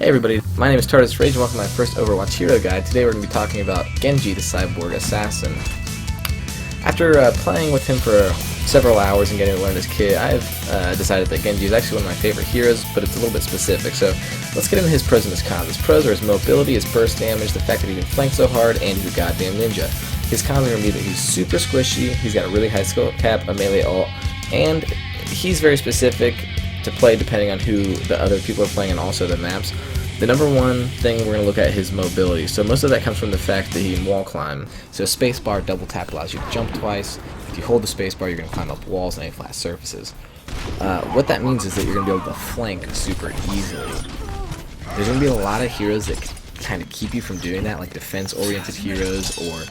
Hey everybody, my name is Tardis Rage and welcome to my first Overwatch hero guide. Today we're going to be talking about Genji, the cyborg assassin. After playing with him for several hours and getting to learn his kit, I've decided that Genji is actually one of my favorite heroes, but it's a little bit specific. So let's get into his pros and his cons. His pros are his mobility, his burst damage, the fact that he can flank so hard, and he's a goddamn ninja. His cons are going to be that he's super squishy, he's got a really high skill cap, a melee ult, and he's very specific to play depending on who the other people are playing and also the maps. The number one thing we're going to look at is his mobility. So most of that comes from the fact that he can wall climb. So spacebar double tap allows you to jump twice. If you hold the spacebar, you're going to climb up walls and any flat surfaces. What that means is that you're going to be able to flank super easily. There's going to be a lot of heroes that kind of keep you from doing that, like defense-oriented heroes, or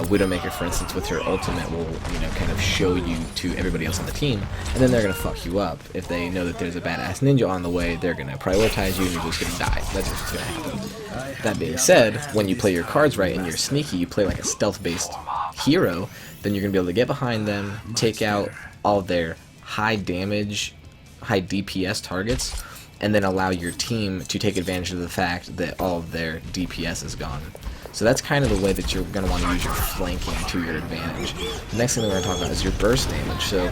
Widowmaker, for instance, with her ultimate will, kind of show you to everybody else on the team, and then they're gonna fuck you up. If they know that there's a badass ninja on the way, they're gonna prioritize you, and you're just gonna die. That's what's gonna happen. That being said, when you play your cards right and you're sneaky, you play like a stealth-based hero, then you're gonna be able to get behind them, take out all of their high damage, high DPS targets, and then allow your team to take advantage of the fact that all of their DPS is gone. So that's kind of the way that you're going to want to use your flanking to your advantage. The next thing that we're going to talk about is your burst damage. So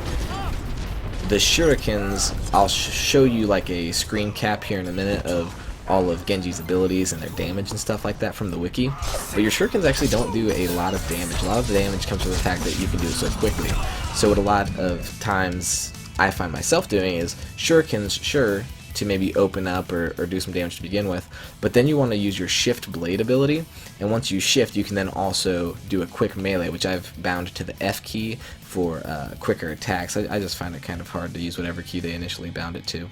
the shurikens, I'll show you like a screen cap here in a minute of all of Genji's abilities and their damage and stuff like that from the wiki. But your shurikens actually don't do a lot of damage. A lot of the damage comes from the fact that you can do it so quickly. So what a lot of times I find myself doing is shurikens, sure, to maybe open up or do some damage to begin with, but then you want to use your shift blade ability, and once you shift you can then also do a quick melee, which I've bound to the F key for quicker attacks. I just find it kind of hard to use whatever key they initially bound it to.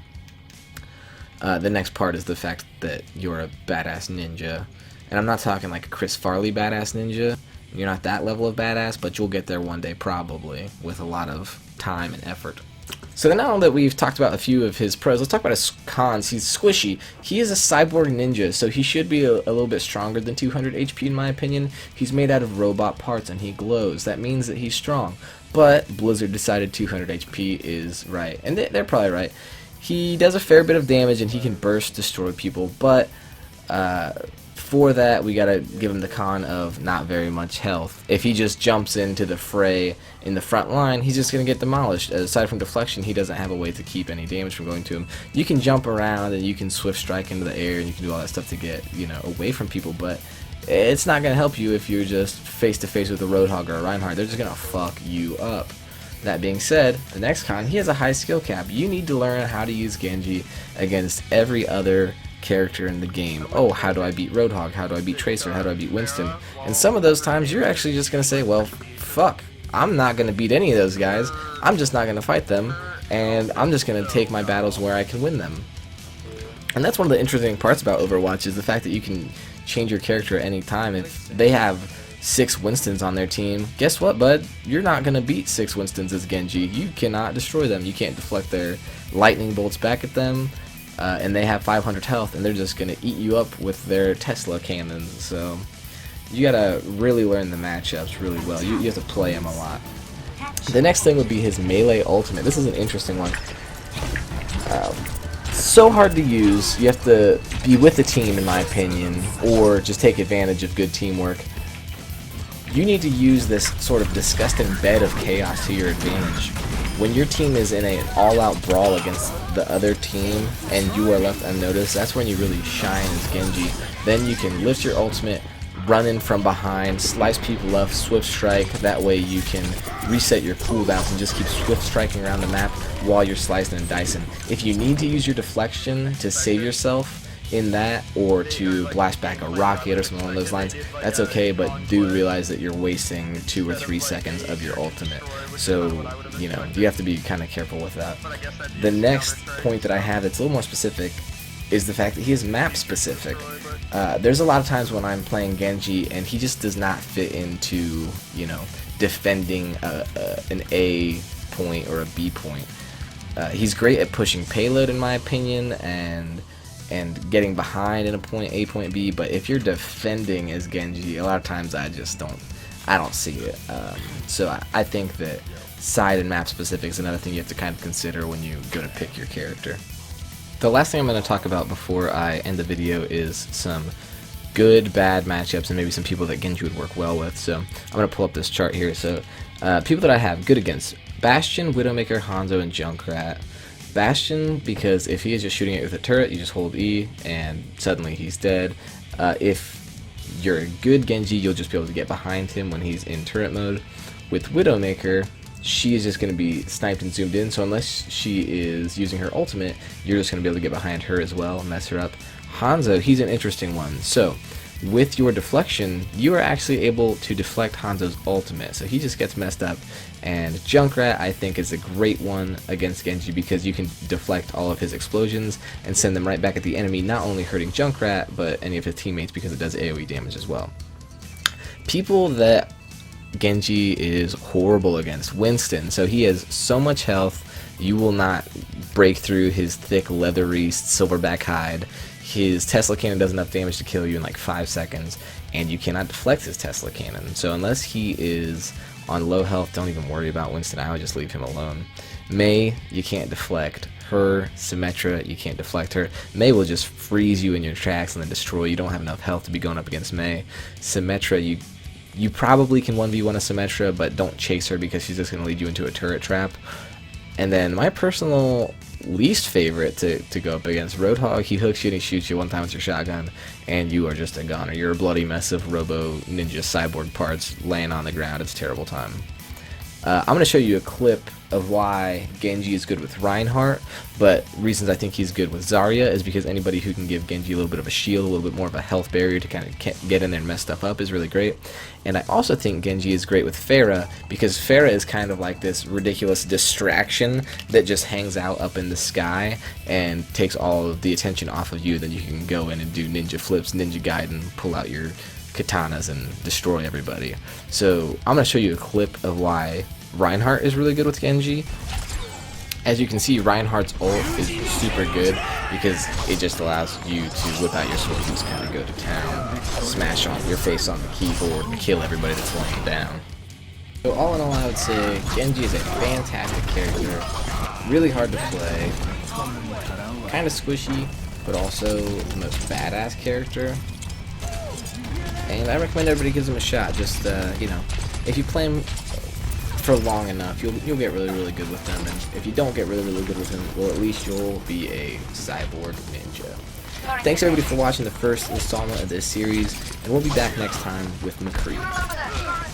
The next part is the fact that you're a badass ninja, and I'm not talking like a Chris Farley badass ninja. You're not that level of badass, but you'll get there one day probably with a lot of time and effort. So now that we've talked about a few of his pros, let's talk about his cons. He's squishy. He is a cyborg ninja, so he should be a little bit stronger than 200 HP in my opinion. He's made out of robot parts and he glows. That means that he's strong. But Blizzard decided 200 HP is right, and they're probably right. He does a fair bit of damage and he can burst destroy people, but for that we gotta give him the con of not very much health. If he just jumps into the fray in the front line, he's just gonna get demolished. Aside from deflection, he doesn't have a way to keep any damage from going to him. You can jump around and you can swift strike into the air and you can do all that stuff to get away from people, but it's not gonna help you if you're just face to face with a Roadhog or a Reinhardt. They're just gonna fuck you up. That being said, the next con, he has a high skill cap. You need to learn how to use Genji against every other character in the game. Oh, how do I beat Roadhog? How do I beat Tracer? How do I beat Winston? And some of those times you're actually just going to say, well, fuck, I'm not going to beat any of those guys. I'm just not going to fight them, and I'm just going to take my battles where I can win them. And that's one of the interesting parts about Overwatch is the fact that you can change your character at any time. If they have 6 Winstons on their team, guess what, bud? You're not going to beat 6 Winstons as Genji. You cannot destroy them. You can't deflect their lightning bolts back at them. And they have 500 health, and they're just going to eat you up with their Tesla cannons. So you got to really learn the matchups really well. You have to play them a lot. The next thing would be his melee ultimate. This is an interesting one. So hard to use. You have to be with the team, in my opinion, or just take advantage of good teamwork. You need to use this sort of disgusting bed of chaos to your advantage. When your team is in an all-out brawl against the other team and you are left unnoticed, that's when you really shine as Genji. Then you can lift your ultimate, run in from behind, slice people up, swift strike. That way you can reset your cooldowns and just keep swift striking around the map while you're slicing and dicing. If you need to use your deflection to save yourself in that, or to blast back a rocket or something along those lines, that's okay, but do realize that you're wasting 2 or 3 seconds of your ultimate. So, you have to be kind of careful with that. The next point that I have that's a little more specific is the fact that he is map specific. There's a lot of times when I'm playing Genji and he just does not fit into, defending an A point or a B point. He's great at pushing payload in my opinion, and getting behind in a point A, point B, but if you're defending as Genji, a lot of times I don't see it. So I think that side and map specific is another thing you have to kind of consider when you go to pick your character. So last thing I'm going to talk about before I end the video is some good, bad matchups and maybe some people that Genji would work well with. So I'm going to pull up this chart here. So people that I have good against: Bastion, Widowmaker, Hanzo, and Junkrat. Bastion, because if he is just shooting it with a turret, you just hold E and suddenly he's dead. If you're a good Genji, you'll just be able to get behind him when he's in turret mode. With Widowmaker, she is just going to be sniped and zoomed in, so unless she is using her ultimate, you're just going to be able to get behind her as well and mess her up. Hanzo, he's an interesting one. So with your deflection, you are actually able to deflect Hanzo's ultimate, so he just gets messed up. And Junkrat, I think, is a great one against Genji because you can deflect all of his explosions and send them right back at the enemy, not only hurting Junkrat, but any of his teammates because it does AoE damage as well. People that Genji is horrible against: Winston. So he has so much health, you will not break through his thick, leathery silverback hide. His Tesla cannon does enough damage to kill you in like 5 seconds, and you cannot deflect his Tesla cannon. So unless he is on low health, don't even worry about Winston. I would just leave him alone. Mei, you can't deflect her. Symmetra, you can't deflect her. Mei will just freeze you in your tracks and then destroy you. You don't have enough health to be going up against Mei. Symmetra, you probably can 1v1 a Symmetra, but don't chase her because she's just going to lead you into a turret trap. And then my personal least favorite to go up against: Roadhog. He hooks you and he shoots you one time with your shotgun, and you are just a goner. You're a bloody mess of Robo Ninja cyborg parts laying on the ground. It's a terrible time. I'm going to show you a clip of why Genji is good with Reinhardt, but reasons I think he's good with Zarya is because anybody who can give Genji a little bit of a shield, a little bit more of a health barrier to kind of get in there and mess stuff up is really great. And I also think Genji is great with Pharah because Pharah is kind of like this ridiculous distraction that just hangs out up in the sky and takes all of the attention off of you. Then you can go in and do ninja flips, ninja gaiden, pull out your katanas and destroy everybody. So I'm going to show you a clip of why Reinhardt is really good with Genji. As you can see, Reinhardt's ult is super good because it just allows you to whip out your sword and just kind of go to town, smash on your face on the keyboard, and kill everybody that's laying down. So all in all, I would say Genji is a fantastic character, really hard to play, kind of squishy, but also the most badass character. And I recommend everybody gives him a shot. Just you know, if you play him for long enough, you'll get really good with them. And if you don't get really good with him, well, at least you'll be a cyborg ninja. Thanks everybody for watching the first installment of this series, and we'll be back next time with Mccree.